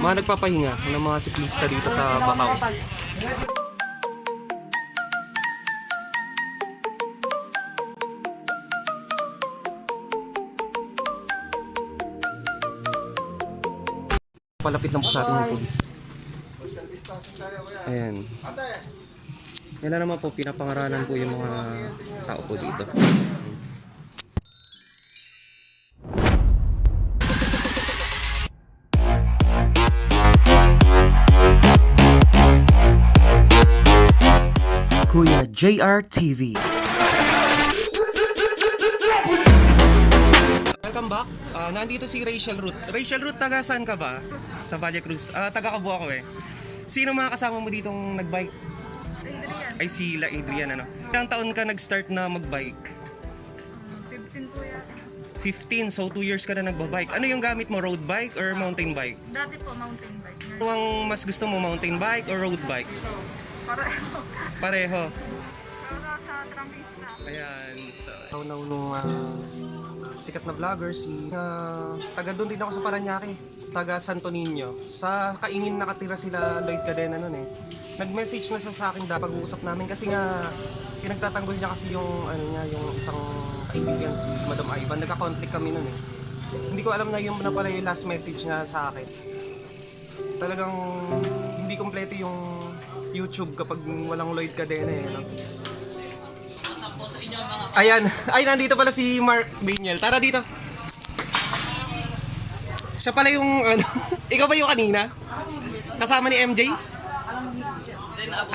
Mga nagpapahinga ng mga siklista dito sa Bacau. Palapit lang po sa ating yung pulis. Ayan. Yan na naman po, pinapangaralan po yung mga tao po dito. Kuya JR TV. Welcome back. Nandito si Rachel Ruth. Rachel Ruth, taga saan ka ba? Sa Valle Cruz. Taga Cebu ako eh. Sino mga kasama mo ditong nagbike? Adrian. Ay, sila Adrian ano. Ilang taon ka nag-start na magbike? 15 po yan. 15, so 2 years ka na nagbabike. Ano yung gamit mo? Road bike or mountain bike? Dati po mountain bike. Ano ang mas gusto mo, mountain bike or road bike? Pareho. Pareho. Para sa trangista. Ayan. So, nung sikat na vlogger, taga doon din ako sa Parañaque, taga Santo Niño. Sa Kaingin nakatira sila Lloyd Cadena noon eh. Nag-message na siya sa akin dapat pag-uusap namin kasi nga pinagtatanggol niya kasi yung yung isang kaibigan si Madam Ivan. Nagka-conflict kami noon eh. Hindi ko alam na yung na pala yung last message niya sa akin. Talagang hindi kompleto yung YouTube kapag walang Lloyd Cadena eh. No? Ayan. Ay, nandito pala si Mark Daniel. Tara dito. Siya pala yung ikaw ba yung kanina? Kasama ni MJ?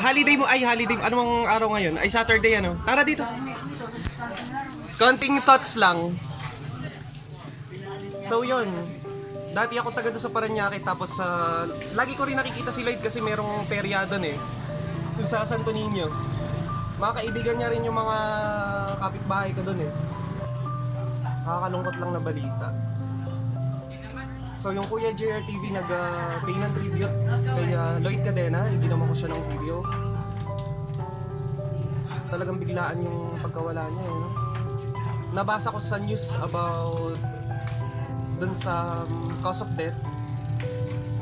Holiday mo. Ay, holiday. Anong araw ngayon? Ay, Saturday ano? Tara dito. Konting thoughts lang. So, yun. Dati ako taga doon sa Parañaque tapos lagi ko rin nakikita si Lloyd kasi merong perya doon eh. Doon sa Santo Niño. Mga kaibigan niya rin yung mga kapitbahay ko doon eh. Nakakalungkot lang na balita. So yung Kuya JR TV nag-pay ng tribute kay Lloyd Cadena. Hindi naman ko siya ng video. Talagang biglaan yung pagkawala niya eh. No? Nabasa ko sa news about dun sa cause of death,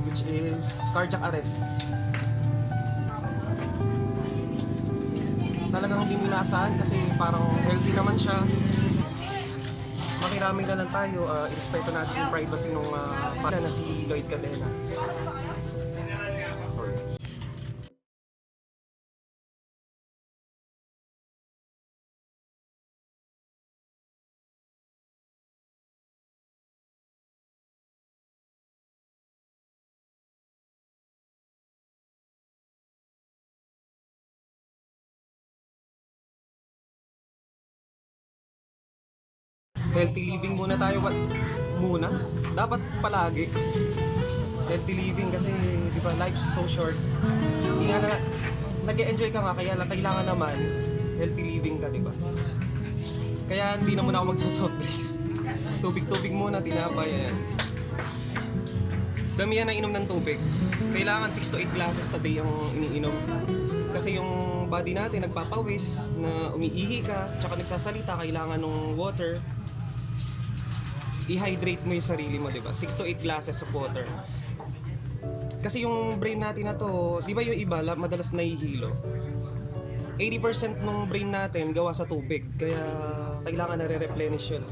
which is cardiac arrest. Talagang hindi minasaan kasi parang healthy naman siya. Makiraming na lang tayo, irespeto natin yung privacy nung fan na si Lloyd Cadena. Sorry. Healthy living muna tayo. Muna? Dapat palagi. Healthy living kasi, di ba, life's so short. Hindi nga na, nag-e-enjoy ka nga, kaya kailangan naman healthy living ka, di ba? Kaya hindi na muna ako magsa-soft drinks. Tubig-tubig muna, tinapay, ayan. Damihan na inom ng tubig. Kailangan 6 to 8 glasses a day ang iniinom. Kasi yung body natin nagpapawis, na umiihi ka, tsaka nagsasalita, kailangan ng water. I-hydrate mo yung sarili mo, di ba? 6 to 8 glasses of water. Kasi yung brain natin na to, di ba yung iba, madalas nahihilo? 80% ng brain natin gawa sa tubig, kaya kailangan nare-replenish yun.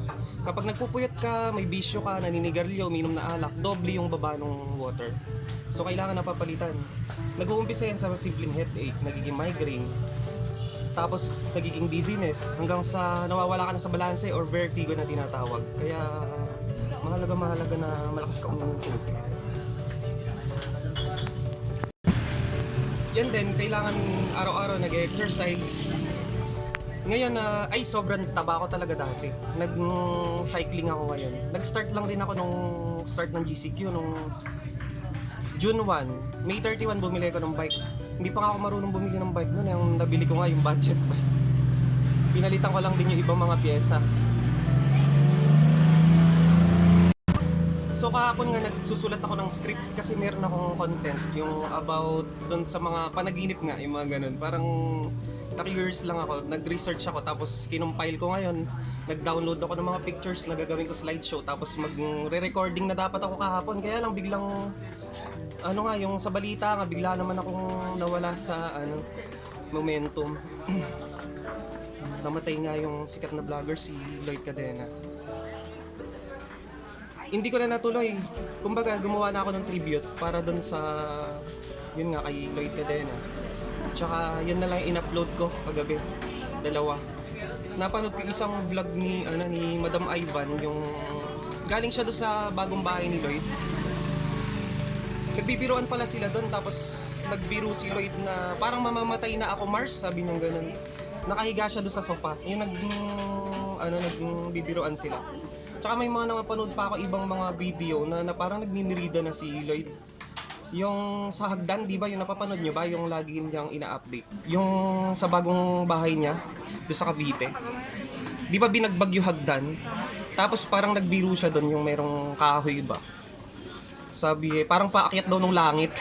Kapag nagpupuyat ka, may bisyo ka, naninigarilyo, uminom na alak, doble yung baba ng water. So kailangan napapalitan. Nag-uumpisa yan sa simpleng headache, nagiging migraine, tapos nagiging dizziness, hanggang sa nawawala ka na sa balanse or vertigo na tinatawag. Kaya mahalaga na malakas ka uminom ng tubig. Yan din, kailangan araw-araw nag-exercise. Ngayon ay sobrang taba ko talaga dati. Nag-cycling ako ngayon. Nag-start lang rin ako nung start ng GCQ nung June 1. May 31 bumili ko ng bike. Hindi pa nga ako marunong bumili ng bike noon. Yung nabili ko nga yung budget bike. Pinalitan ko lang din yung ibang mga pyesa. So kahapon nga nagsusulat ako ng script kasi meron akong content yung about doon sa mga panaginip nga, yung mga ganun. Parang na-curious lang ako, nag-research ako tapos kinumpile ko ngayon. Nag-download ako ng mga pictures na gagawin ko slideshow tapos mag-re-recording na dapat ako kahapon. Kaya lang biglang ano nga, yung sa balita nga bigla naman akong nawala sa momentum. Namatay nga yung sikat na vlogger si Lloyd Cadena. Hindi ko na natuloy. Kumbaga, gumawa na ako ng tribute para doon sa, yun nga, kay Lloyd Cadena. Tsaka, yun na lang in-upload ko kagabi. Dalawa. Napanood ko isang vlog ni Madam Ivan, yung galing siya doon sa bagong bahay ni Lloyd. Nagbibiruan pala sila doon, tapos nagbiro si Lloyd na parang mamamatay na ako, Mars, sabi niya ganun. Nakahiga siya doon sa sofa. Yung nagbibiruan sila. Tsaka may mga napanood pa ako ibang mga video na parang nagninirida na si Lloyd. Yung sa hagdan, di ba? Yung napapanood nyo ba? Yung lagi niyang ina-update. Yung sa bagong bahay niya, doon sa Cavite. Di ba binagbag yung hagdan? Tapos parang nagbiro siya doon yung merong kahoy ba? Sabi parang paakyat daw ng langit.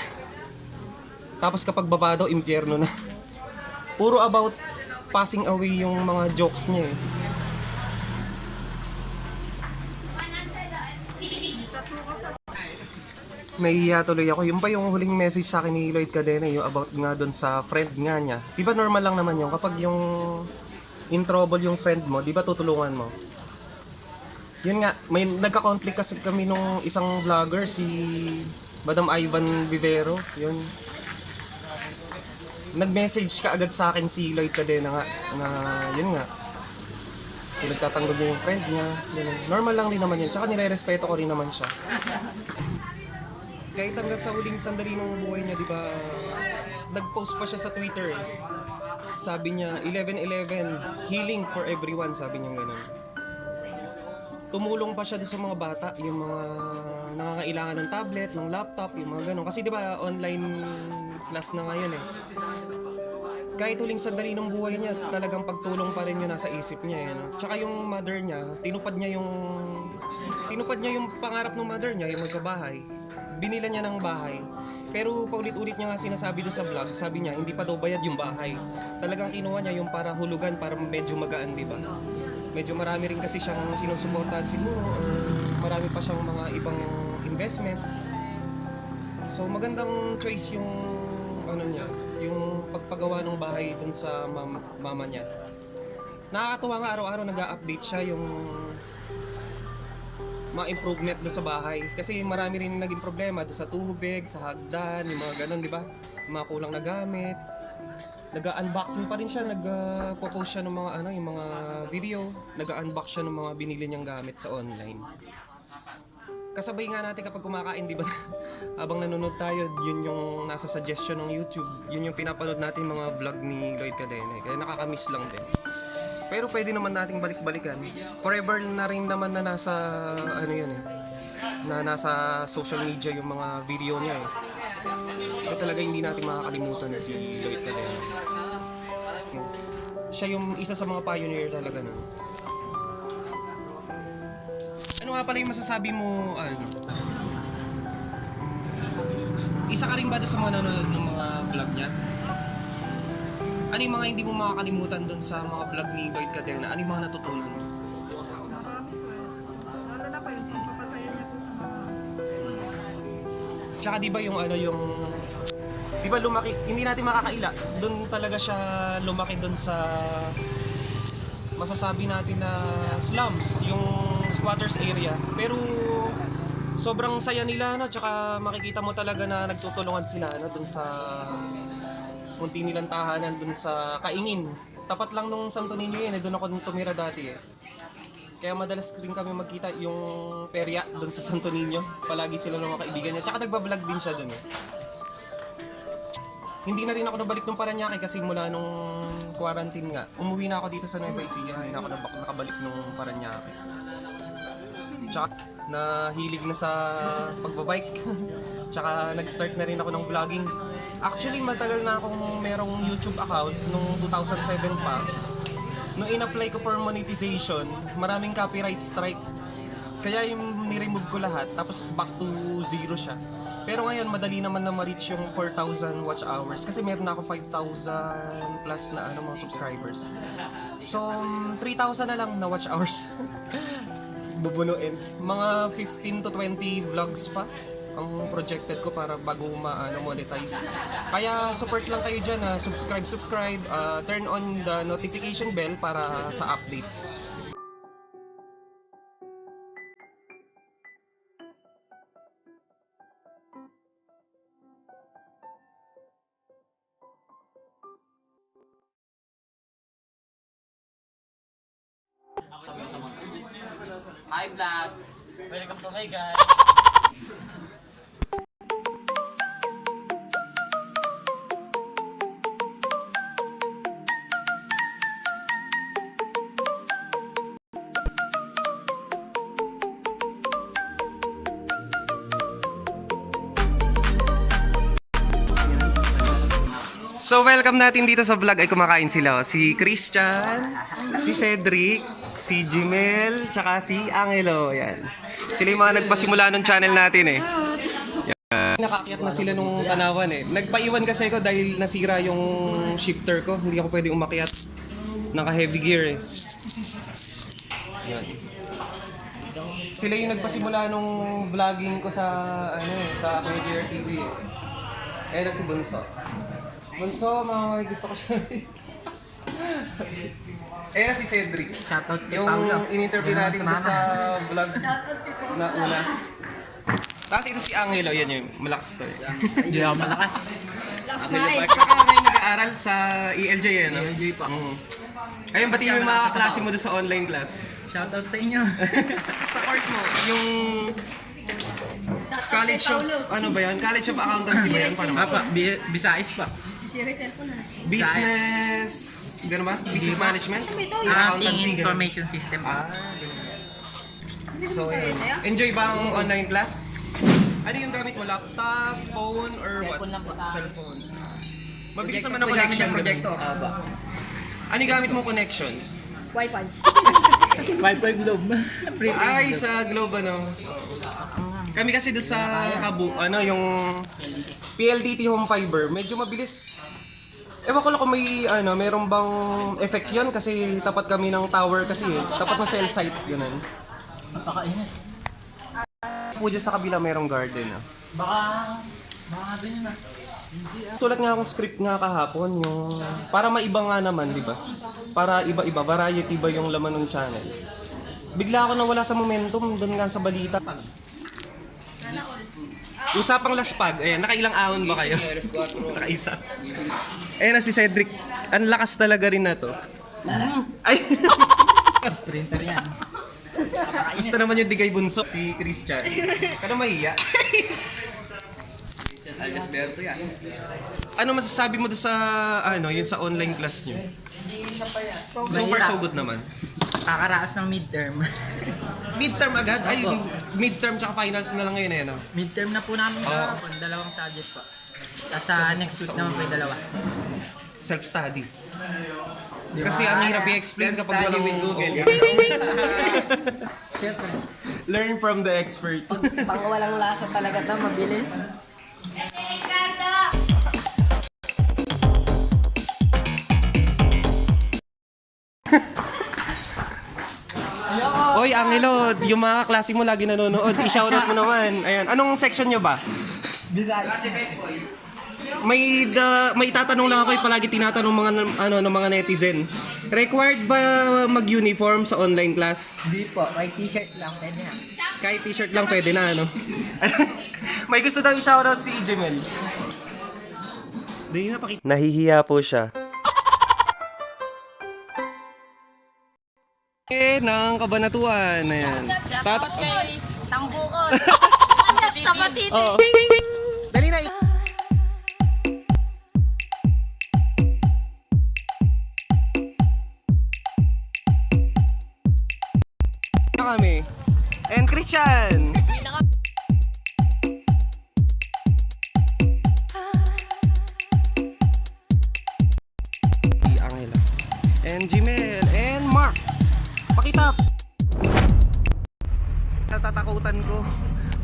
Tapos kapag baba daw, impyerno na. Puro about passing away yung mga jokes niya eh. Nahihiya tuloy ako. Yung pa yung huling message sa akin ni Lloyd Cadena, yung about nga doon sa friend nga niya. Di ba normal lang naman yun? Kapag yung in trouble yung friend mo, di ba tutulungan mo? Yun nga, may nagka-conflict kasi kami nung isang vlogger, si Madam Ivan Vivero. Yun. Nag-message ka agad sa akin si Lloyd Cadena nga, na yun nga. Pinagtatanggol niya yung friend niya. Yun. Normal lang din naman yun. Tsaka nire-respeto ko rin naman siya. Kahit hanggang sa huling sandali ng buhay niya, di ba, nag-post pa siya sa Twitter. Sabi niya, 11/11, healing for everyone, sabi niya gano'n. Tumulong pa siya doon sa mga bata, yung mga nangangailangan ng tablet, ng laptop, yung mga gano'n. Kasi di ba, online class na ngayon eh. Kahit huling sandali ng buhay niya, talagang pagtulong pa rin yun nasa isip niya. No? Tsaka yung mother niya, tinupad niya yung pangarap ng mother niya, yung magkabahay. Binila niya ng bahay. Pero paulit-ulit niya nga sinasabi doon sa vlog, sabi niya, hindi pa daw bayad yung bahay. Talagang kinuha niya yung para hulugan, para medyo magaan, di ba? Medyo marami rin kasi siyang sinusuportahan siguro, or marami pa siyang mga ibang investments. So magandang choice yung niya, yung pagpagawa ng bahay dun sa mama niya. Nakakatuwa nga, araw-araw nag-a-update siya yung mga improvement doon sa bahay. Kasi marami rin naging problema doon sa tubig, sa hagdan, yung mga ganun, di ba? Mga kulang na gamit. Nag-unboxing pa rin siya, nag-post siya ng mga yung mga video, nag-unbox siya ng mga binili niyang gamit sa online. Kasabay nga natin kapag kumakain, di ba? Habang nanonood tayo, yun yung nasa suggestion ng YouTube. Yun yung pinapanood natin mga vlog ni Lloyd Cadena. Kaya nakakamiss lang din. Pero pwede naman nating balik-balikan. Forever na rin naman na nasa, yun eh. Na nasa social media yung mga video niya eh. Kaya talaga hindi natin makakalimutan si Lloyd Cadena. Siya yung isa sa mga pioneer talaga na. Ano nga pala yung masasabi mo, isa ka rin ba doon sa mga nanonood ng mga vlog niya? Ano yung mga hindi mo makakalimutan doon sa mga vlog ni Lloyd Cadena? Ano yung mga natutunan mo? Marami po eh. Lalo na po yung pagpapasaya niya po sa mga... Tsaka di ba yung di ba lumaki, hindi natin makakaila, doon talaga siya lumaki doon sa masasabi natin na slums, yung squatters area. Pero sobrang saya nila, tsaka makikita mo talaga na nagtutulungan sila doon sa munti nilang tahanan doon sa Kaingin. Tapat lang nung Santo Niño yun, doon ako tumira dati eh. Kaya madalas rin kami magkita yung perya doon sa Santo Niño. Palagi sila ng mga kaibigan niya. Tsaka nagbablog din siya doon eh. Hindi na rin ako nabalik ng Paranaque kasi mula nung quarantine nga. Umuwi na ako dito sa Nueva Ecija. Hindi na ako nakabalik nung Paranaque. Tsaka nahilig na sa pagbabike. Tsaka nag-start na rin ako ng vlogging. Actually, matagal na akong merong YouTube account nung 2007 pa. Nung in-apply ko for monetization, maraming copyright strike. Kaya yung ni-remove ko lahat, tapos back to zero siya. Pero ngayon, madali naman na ma-reach yung 4,000 watch hours kasi meron na ako 5,000 plus na mga subscribers. So, 3,000 na lang na watch hours. Bubunuin. Mga 15 to 20 vlogs pa ang projected ko para bago monetize. Kaya support lang kayo dyan, subscribe, turn on the notification bell para sa updates. Hi vlog! Welcome to my guys! So welcome natin dito sa vlog ay kumakain sila. Si Christian, si Cedric, si Jimel, tsaka si Angelo. Yan. Sila yung mga nagpasimula ng channel natin eh. Yan. Nakaakyat na sila nung tanawan eh. Nagpaiwan kasi ako dahil nasira yung shifter ko. Hindi ako pwede umakyat. Naka heavy gear eh. Yan. Sila yung nagpasimula nung vlogging ko sa sa Kuya TV eh. Ayun na si Bunso. Bunso, mga gusto ko siya. Ayun na si Cedric. Shoutout kay Yung Paolo. in-interview natin dito sa vlog na una. Tapos ito si Angelo, yan yung malakas to eh. Hindi ako malakas. Saka ngayon nag-aaral sa ELJ eh, no? ELJ pa. Ayun, ba't yung mga kaklase mo doon sa online class? Shoutout sa inyo. Sa course mo, yung College of, ano ba yan? College of Accountancy ba yan? Paano? Apa, Bisayas pa. Business, gano'n ba? Business management? Accounting Accountancy, gano'n. Information System. So, yun. Enjoy ba ang online class? Ano yung gamit mo? Laptop, phone, or what? Cellphone lang po. Cellphone. Mabilis naman ang connection. Projector. Ano yung gamit mong connection? Wi-Fi. Wi-Fi Globe. Ay, sa Globe ano. Kami kasi doon sa yung PLDT Home Fiber, medyo mabilis. Ewan ko lang kung may meron bang effect 'yon kasi tapat kami ng tower kasi eh. Tapat ng cell site ganun. Napakainit. Po dyan sa kabila merong garden Baka doon yun Sulat nga akong script nga kahapon yung para maiba nga naman, di ba? Para iba-iba, variety ba yung laman ng channel. Bigla ako nawala sa momentum doon nga sa balita. Usapang laspag. Ayan, nakailang ahon ba kayo? Nakaisa. Ayan na si Cedric. Ang lakas talaga rin na to. Ay! Sprinter yan. Gusto naman yung digay bunso. Si Christian. Kano mahiya? Alberto yan. Ano masasabi mo doon sa yun sa online class nyo? So far so good naman. Kakaraos ng midterm. Midterm agad? Ay, midterm tsaka finals na lang ngayon eh, no? Midterm na po namin kahapon. Dalawang subject po. Tapos sa next week naman po yung dalawa. Self-study. Kasi ang hirap i-explain kapag walang Google. Siyempre. Learn from the expert. Pang walang lasa talaga to, mabilis. Oy, Angelo, yung mga klase mo lagi nanonood. I-shoutout mo naman. Ayan, anong section nyo ba? May tatanong lang ako, palagi tinatanong ng mga netizen. Required ba mag-uniform sa online class? Hindi po, may t-shirt lang. Pwede na. Kahit t-shirt lang pwede na, ano? May gusto daw i-shoutout si Jemel. Nahihiya po siya. Ng Kabanatuan. Ayan. Tambukon. Sa Batiti. Oo. Dali na. Kami. And Christian. Angela. And Jimel. And Mark. Pakita. nakalimutan ko.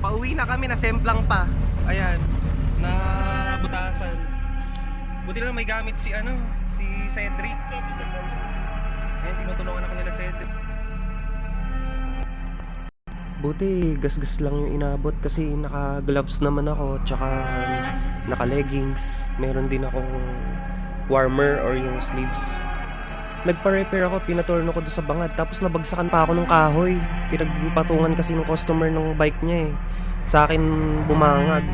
Pauwi na kami, nasemplang pa. Ayan, na butasan. Buti lang may gamit si Cedric. Ayan, tinutulungan ako nila Cedric. Buti gasgas lang yung inabot kasi naka-gloves naman ako tsaka naka-leggings. Meron din akong warmer or yung sleeves. Nagpa-repair ako, pinatorno ko doon sa bangad tapos nabagsakan pa ako ng kahoy. Pinagpatungan kasi ng customer ng bike niya eh. Sa akin bumangag.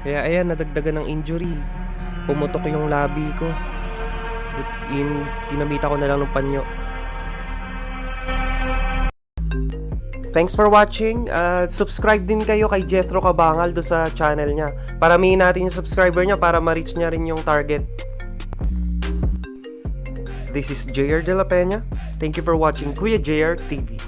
Kaya ayan, nadagdagan ng injury. Pumutok yung labi ko. Kinabita ko na lang ng panyo. Thanks for watching. Subscribe din kayo kay Jethro Cabangal do sa channel niya. Paramihin natin yung subscriber niya para ma-reach niya rin yung target. This is JR De La Peña. Thank you for watching Kuya JR TV.